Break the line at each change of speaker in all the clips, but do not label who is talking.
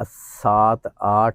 7-8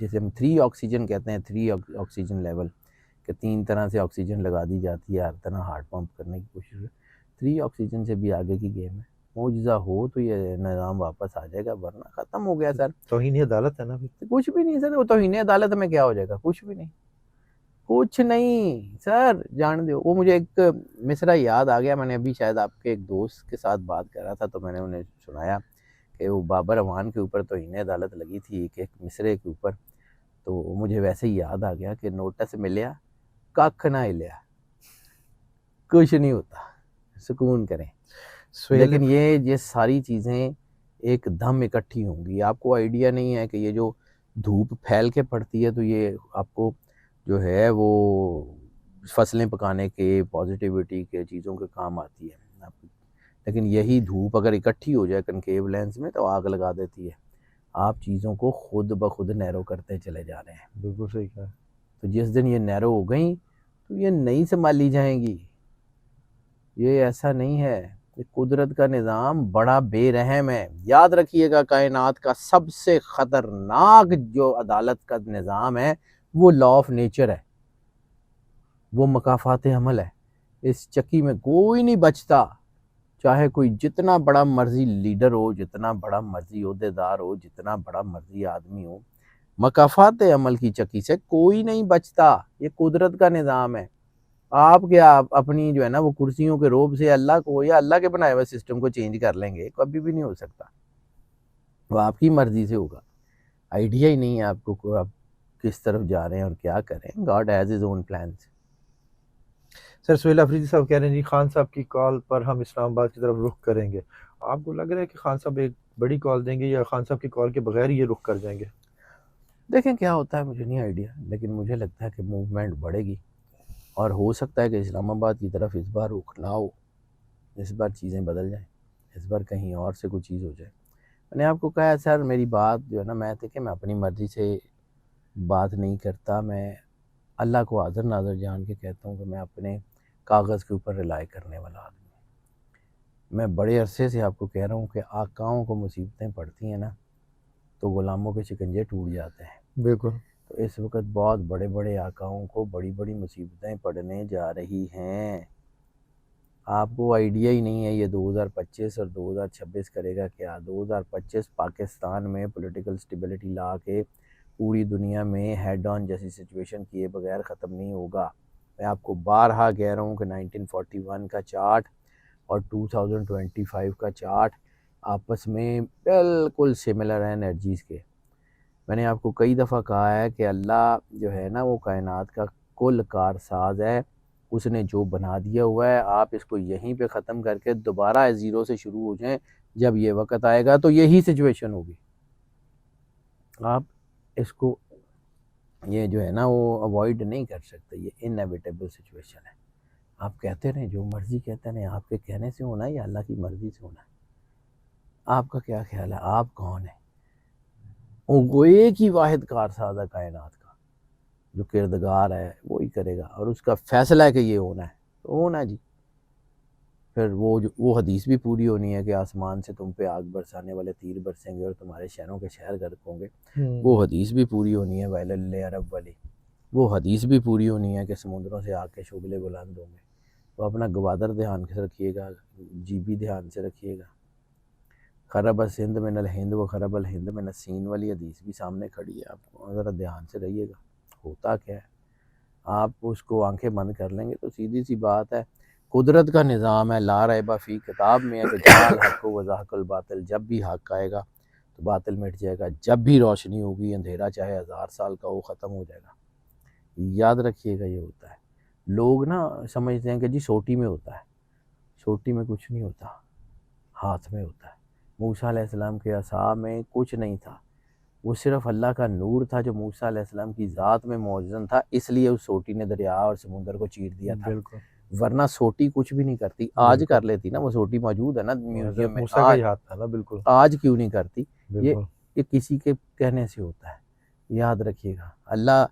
جسے ہم 3 آکسیجن کہتے ہیں، 3 آکسیجن لیول، کہ 3 طرح سے آکسیجن لگا دی جاتی ہے، ہر طرح ہارٹ پمپ کرنے کی کوشش ہے، 3 آکسیجن سے بھی آگے کی گیم ہے۔ معجزہ ہو تو یہ نظام واپس آ جائے گا، ورنہ ختم ہو گیا سر۔
توہین عدالت ہے نا پھر۔
کچھ بھی نہیں سر، وہ توہین عدالت میں کیا ہو جائے گا؟ کچھ بھی نہیں، کچھ نہیں سر، جان دو۔ وہ مجھے ایک مصرع یاد آ گیا، میں نے ابھی شاید آپ کے ایک دوست کے ساتھ بات کر رہا تھا تو میں نے انہیں سنایا کہ وہ بابر اعوان کے اوپر توہین عدالت لگی تھی ایک مصرے کے اوپر، تو مجھے ویسے ہی یاد آ گیا کہ نوٹس ملیا ککھ نہ ہلیا، کچھ نہیں ہوتا، سکون کریں۔ لیکن یہ ساری چیزیں ایک دم اکٹھی ہوں گی، آپ کو آئیڈیا نہیں ہے کہ یہ جو دھوپ پھیل کے پڑتی ہے تو یہ آپ کو جو ہے وہ فصلیں پکانے کے، پازیٹیوٹی کے چیزوں کے کام آتی ہے، لیکن یہی دھوپ اگر اکٹھی ہو جائے کنکیو لینس میں تو آگ لگا دیتی ہے، آپ چیزوں کو خود بخود نیرو کرتے چلے جا رہے ہیں۔
بالکل صحیح کہا۔
تو جس دن یہ نیرو ہو گئیں تو یہ نہیں سنبھالی جائیں گی، یہ ایسا نہیں ہے۔ قدرت کا نظام بڑا بے رحم ہے، یاد رکھیے گا، کائنات کا سب سے خطرناک جو عدالت کا نظام ہے وہ لا آف نیچر ہے، وہ مکافات عمل ہے۔ اس چکی میں کوئی نہیں بچتا، چاہے کوئی جتنا بڑا مرضی لیڈر ہو، جتنا بڑا مرضی عہدیدار ہو، جتنا بڑا مرضی آدمی ہو، مکافات عمل کی چکی سے کوئی نہیں بچتا، یہ قدرت کا نظام ہے۔ آپ کیا اپنی جو ہے نا وہ کرسیوں کے روب سے اللہ کو یا اللہ کے بنائے ہوئے سسٹم کو چینج کر لیں گے؟ کبھی بھی نہیں ہو سکتا، وہ آپ کی مرضی سے ہوگا۔ آئیڈیا ہی نہیں ہے آپ کو آپ کس طرف جا رہے ہیں اور کیا کریں۔ God has his own plans.
Sir Sohail Afridi sahab کہہ رہے ہیں جی خان صاحب کی کال پر ہم اسلام آباد کی طرف رخ کریں گے، آپ کو لگ رہا ہے کہ خان صاحب ایک بڑی کال دیں گے یا خان صاحب کی کال کے بغیر ہی یہ رخ کر جائیں گے؟
دیکھیں کیا ہوتا ہے، مجھے نہیں آئیڈیا، لیکن مجھے لگتا ہے کہ موومنٹ بڑھے گی اور ہو سکتا ہے کہ اسلام آباد کی طرف اس بار رخ نہ ہو، اس بار چیزیں بدل جائیں، اس بار کہیں اور سے کوئی چیز ہو جائے۔ میں نے آپ کو کہا سر میری بات جو ہے نا، میں دیکھیں میں اپنی مرضی سے بات نہیں کرتا، میں اللہ کو حاضر ناظر جان کے کہتا ہوں کہ میں اپنے کاغذ کے اوپر رلائی کرنے والا آدمی ہوں۔ میں بڑے عرصے سے آپ کو کہہ رہا ہوں کہ آقاؤں کو مصیبتیں پڑتی ہیں نا تو غلاموں کے شکنجے ٹوٹ جاتے ہیں۔
بالکل۔
تو اس وقت بہت بڑے بڑے آقاؤں کو بڑی بڑی مصیبتیں پڑنے جا رہی ہیں، آپ کو آئیڈیا ہی نہیں ہے۔ یہ 2025 اور 2026 کرے گا کیا؟ 2025 پاکستان میں پولیٹیکل سٹیبلٹی لا کے پوری دنیا میں ہیڈ آن جیسی سچویشن کیے بغیر ختم نہیں ہوگا۔ میں آپ کو بارہا کہہ رہا ہوں کہ 1941 کا چارٹ اور 2025 کا چارٹ آپس میں بالکل سملر ہیں انرجیز کے۔ میں نے آپ کو کئی دفعہ کہا ہے کہ اللہ جو ہے نا وہ کائنات کا کل کار ساز ہے، اس نے جو بنا دیا ہوا ہے آپ اس کو یہیں پہ ختم کر کے دوبارہ زیرو سے شروع ہو جائیں، جب یہ وقت آئے گا تو یہی سچویشن ہوگی۔ آپ اس کو یہ جو ہے نا وہ اوائڈ نہیں کر سکتے، یہ انیویٹیبل سچویشن ہے۔ آپ کہتے رہیں جو مرضی کہتے رہیں، آپ کے کہنے سے ہونا ہے یا اللہ کی مرضی سے ہونا ہے؟ آپ کا کیا خیال ہے؟ آپ کون ہیں؟ وہ ایک ہی واحد کارساز ہے کائنات کا، جو کردگار ہے وہی کرے گا، اور اس کا فیصلہ ہے کہ یہ ہونا ہے تو ہونا ہے جی۔ پھر وہ حدیث بھی پوری ہونی ہے کہ آسمان سے تم پہ آگ برسانے والے تیر برسیں گے اور تمہارے شہروں کے شہر غرق ہوں گے، وہ حدیث بھی پوری ہونی ہے ویل للعرب والی، وہ حدیث بھی پوری ہونی ہے کہ سمندروں سے آگ کے شعلے بلند ہوں گے۔ تو اپنا گوادر دھیان سے رکھیے گا، جی بھی دھیان سے رکھیے گا۔ خرب السند من الہند و خرب الہند من السین والی حدیث بھی سامنے کھڑی ہے، آپ کو ذرا دھیان سے رہیے گا ہوتا کیا ہے۔ آپ اس کو آنکھیں بند کر لیں گے تو سیدھی سی بات ہے، قدرت کا نظام ہے، لا ریب فی کتاب میں ہے کہ جاء الحق و زہق الباطل، جب بھی حق آئے گا تو باطل مٹ جائے گا، جب بھی روشنی ہوگی اندھیرا چاہے 1000 سال کا وہ ختم ہو جائے گا۔ یاد رکھیے گا یہ ہوتا ہے۔ لوگ نا سمجھتے ہیں کہ جی سوٹی میں ہوتا ہے، سوٹی میں کچھ نہیں ہوتا، ہاتھ میں ہوتا ہے۔ موسیٰ علیہ السلام کے عصا میں کچھ نہیں تھا، وہ صرف اللہ کا نور تھا جو موسیٰ علیہ السلام کی ذات میں موجزن تھا، اس لیے اس سوٹی نے دریا اور سمندر کو چیر دیا تھا۔
بالکل،
ورنہ سوٹی کچھ بھی نہیں کرتی، آج کر لیتی نا، وہ سوٹی موجود ہے نا میوزیم میں،
موسیٰ کا ہی ہاتھ تھا نا۔ بالکل
آج کیوں نہیں کرتی؟
بالکل۔
یہ کسی کے کہنے سے ہوتا ہے، یاد رکھیے گا۔ اللہ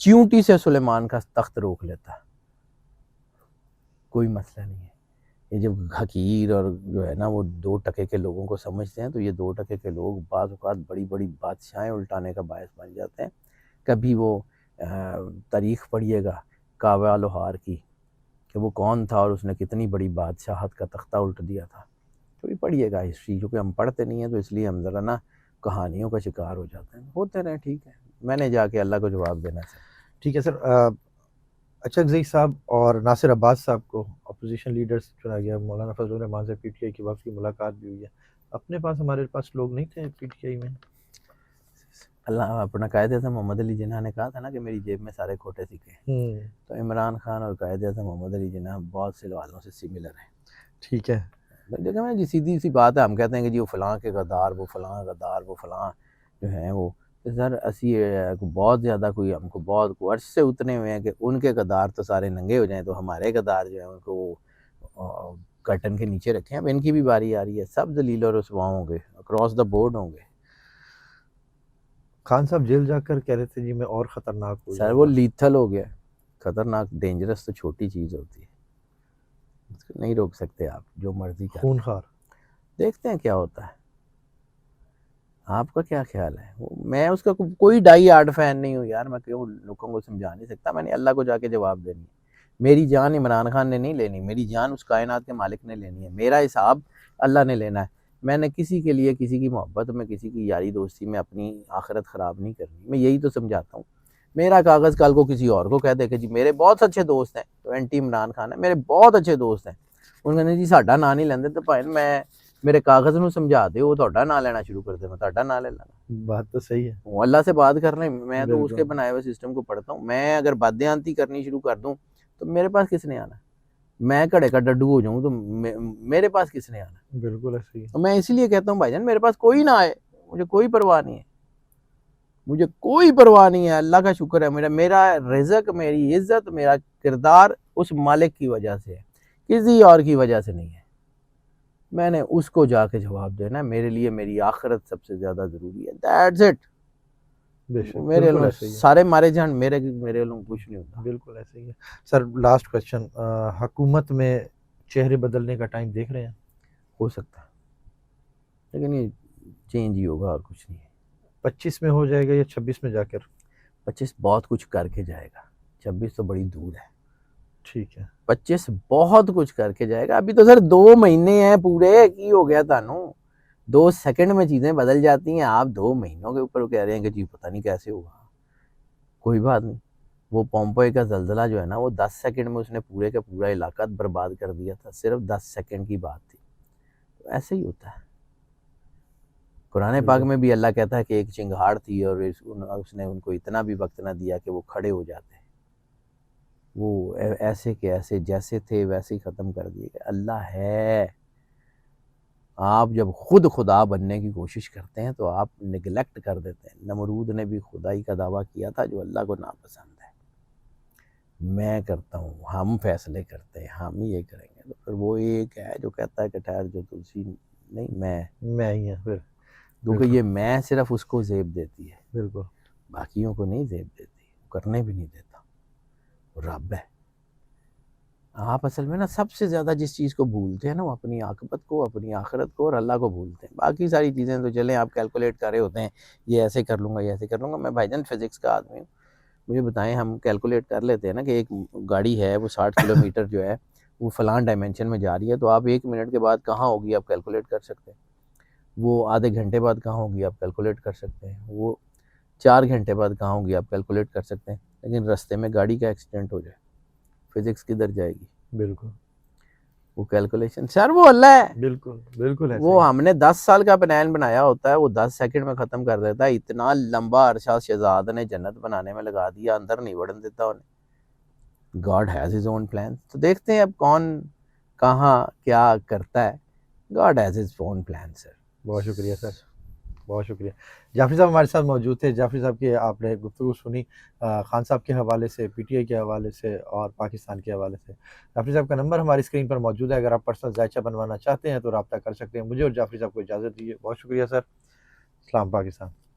چیونٹی سے سلیمان کا تخت روک لیتا، کوئی مسئلہ نہیں ہے۔ یہ جب حقیر اور جو ہے نا وہ 2 ٹکے کے لوگوں کو سمجھتے ہیں تو یہ 2 ٹکے کے لوگ بعض اوقات بڑی بڑی بادشاہیں الٹانے کا باعث بن جاتے ہیں. کبھی وہ تاریخ پڑھیے گا کعبہ لوہار کی کہ وہ کون تھا اور اس نے کتنی بڑی بادشاہت کا تختہ الٹ دیا تھا. کبھی پڑھیے گا ہسٹری، جو کہ ہم پڑھتے نہیں ہیں تو اس لیے ہم ذرا نا کہانیوں کا شکار ہو جاتے ہیں. ہوتے رہیں، ٹھیک ہے، میں نے جا کے اللہ کو جواب دینا چاہیے.
ٹھیک ہے سر. اچھک صاحب اور ناصر عباس صاحب کو اپوزیشن لیڈرز چنا گیا. مولانا فضل الرحمان سے پی ٹی آئی کے وقت کی ملاقات بھی ہوئی ہے. اپنے پاس ہمارے پاس لوگ نہیں تھے پی ٹی آئی میں؟
اللہ اپنا قائد اعظم محمد علی جناح نے کہا تھا نا کہ میری جیب میں سارے کھوٹے سکے ہیں. تو عمران خان اور قائد اعظم محمد علی جناح بہت سے لوالوں سے سملر ہیں.
ٹھیک ہے.
دیکھیں میں جی سیدھی سی بات ہے، ہم کہتے ہیں کہ جی وہ فلاں کے غدار، وہ فلاں غدار، وہ فلاں جو ہیں وہ سر اسی بہت زیادہ کوئی ہم کو بہت عرص سے اتنے ہوئے ہیں کہ ان کے غدار تو سارے ننگے ہو جائیں تو ہمارے غدار جو ہیں ان کو کرٹن کے نیچے رکھیں. اب ان کی بھی باری آ رہی ہے، سب ذلیل و رسوا ہوں گے، اکراس دا بورڈ ہوں گے.
خان صاحب جیل جا کر کہہ رہے تھے جی میں اور خطرناک ہو
سر
جاؤں
وہ
گا.
لیتھل ہو گیا. خطرناک ڈینجرس تو چھوٹی چیز ہوتی ہے، اس کو نہیں روک سکتے آپ، جو مرضی کر لیں.
خونخوار.
دیکھتے ہیں کیا ہوتا ہے. آپ کا کیا خیال ہے؟ میں اس کا کوئی ڈائی ہارڈ فین نہیں ہوں یار، میں کیوں لوگوں کو سمجھا نہیں سکتا. میں نے اللہ کو جا کے جواب دینی ہے. میری جان عمران خان نے نہیں لینی، میری جان اس کائنات کے مالک نے لینی ہے. میرا حساب اللہ نے لینا ہے. میں نے کسی کے لیے کسی کی محبت میں، کسی کی یاری دوستی میں اپنی آخرت خراب نہیں کرنی. میں یہی تو سمجھاتا ہوں. میرا کاغذ کل کو کسی اور کو کہہ دے کہ جی میرے بہت اچھے دوست ہیں تو اینٹی عمران خان ہے، میرے بہت اچھے دوست ہیں، انہوں نے جی ساڈا نام نہیں لیندے تو بھائی میں میرے کاغذ نو سمجھا دے وہ تہاڈا نام لینا شروع کر دے، میں تہاڈا نام لے لینا.
بات تو صحیح ہے.
وہ اللہ سے بات کر لیں. میں تو اس کے
بالکل
بنائے ہوئے سسٹم کو پڑھتا ہوں. میں اگر بددیانتی کرنی شروع کر دوں تو میرے پاس کس نے آنا؟ میں کھڑے کا ڈڈو ہو جاؤں تو میرے پاس کس نے آنا؟
بالکل ایسے ہی ہے.
میں اسی لیے کہتا ہوں بھائی جان میرے پاس کوئی نہ آئے، مجھے کوئی پرواہ نہیں ہے، مجھے کوئی پرواہ نہیں ہے. اللہ کا شکر ہے، میرا رزق، میری عزت، میرا کردار اس مالک کی وجہ سے ہے، کسی اور کی وجہ سے نہیں ہے. میں نے اس کو جا کے جواب دینا ہے. میرے لیے میری آخرت سب سے زیادہ ضروری ہے. That's it.
بے شک
میرے
بالکل
علم
ایسے ہی ہے.
سارے مارے جان، میرے علم کچھ نہیں ہوتا.
بالکل ایسے ہی ہے. سر لاسٹ کوشچن، حکومت میں چہرے بدلنے کا ٹائم دیکھ رہے ہیں؟
ہو سکتا ہے لیکن یہ چینج ہی ہوگا اور کچھ نہیں ہے.
25 میں ہو جائے گا یا 26 میں جا کر؟
25 بہت کچھ کر کے جائے گا، 26 تو بڑی دور ہے.
ٹھیک ہے.
25 بہت کچھ کر کے جائے گا. ابھی تو سر 2 مہینے ہیں پورے، کی ہو گیا تانوں؟ 2 سیکنڈ میں چیزیں بدل جاتی ہیں. آپ 2 مہینوں کے اوپر کہہ رہے ہیں کہ جی پتہ نہیں کیسے ہوگا. کوئی بات نہیں. وہ پومپوئے کا زلزلہ جو ہے نا وہ 10 سیکنڈ میں اس نے پورے کا پورا علاقہ برباد کر دیا تھا. صرف 10 سیکنڈ کی بات تھی. تو ایسے ہی ہوتا ہے. قرآن پاک میں بھی اللہ کہتا ہے کہ ایک چنگھاڑ تھی اور اس نے ان کو اتنا بھی وقت نہ دیا کہ وہ کھڑے ہو جاتے. وہ ایسے کہ ایسے جیسے تھے ویسے ہی ختم کر دیے گئے. اللہ ہے. آپ جب خود خدا بننے کی کوشش کرتے ہیں تو آپ نگلیکٹ کر دیتے ہیں. نمرود نے بھی خدائی کا دعویٰ کیا تھا جو اللہ کو ناپسند ہے. میں کرتا ہوں، ہم فیصلے کرتے ہیں، ہم یہ کریں گے. تو پھر وہ ایک ہے جو کہتا ہے کہ ٹھہر جو تلسی نہیں
میں ہی ہوں. پھر
کیونکہ یہ میں صرف اس کو زیب دیتی ہے،
بالکل
باقیوں کو نہیں زیب دیتی، کرنے بھی نہیں دیتا. وہ رب ہے. آپ اصل میں نا سب سے زیادہ جس چیز کو بھولتے ہیں نا وہ اپنی عاقبت کو، اپنی آخرت کو اور اللہ کو بھولتے ہیں. باقی ساری چیزیں تو چلیں آپ کیلکولیٹ کر رہے ہوتے ہیں، یہ ایسے کر لوں گا، یہ ایسے کر لوں گا. میں بھائی جان فزکس کا آدمی ہوں. مجھے بتائیں، ہم کیلکولیٹ کر لیتے ہیں نا کہ ایک گاڑی ہے وہ 60 کلومیٹر جو ہے وہ فلاں ڈائمینشن میں جا رہی ہے، تو آپ 1 منٹ کے بعد کہاں ہوگی آپ کیلکولیٹ کر سکتے ہیں. وہ آدھے گھنٹے بعد کہاں ہوگی آپ کیلکولیٹ کر سکتے ہیں. وہ 4 گھنٹے بعد کہاں ہوگی آپ کیلکولیٹ کر سکتے ہیں. لیکن رستے میں گاڑی کا ایکسیڈنٹ ہو جائے، فزکس کدھر جائے گی؟
بالکل
وہ کیلکولیشن سر وہ اللہ ہے.
بالکل بالکل ایسے ہی
وہ ہم نے 10 سال کا پلان بنایا ہوتا ہے، وہ 10 سیکنڈ میں ختم کر دیتا ہے. اتنا لمبا عرصہ شہزاد نے جنت بنانے میں لگا دیا، اندر نہیں بڑھن دیتا انہیں. God has his own plan. تو دیکھتے ہیں اب کون کہاں کیا کرتا ہے. God has his own plan sir.
بہت شکریہ سر، بہت شکریہ. جعفری صاحب ہمارے ساتھ موجود تھے. جعفری صاحب کی آپ نے گفتگو سنی خان صاحب کے حوالے سے، پی ٹی آئی کے حوالے سے اور پاکستان کے حوالے سے. جعفری صاحب کا نمبر ہماری اسکرین پر موجود ہے، اگر آپ پرسنل ذائچہ بنوانا چاہتے ہیں تو رابطہ کر سکتے ہیں. مجھے اور جعفری صاحب کو اجازت دیجیے. بہت شکریہ سر. اسلام پاکستان.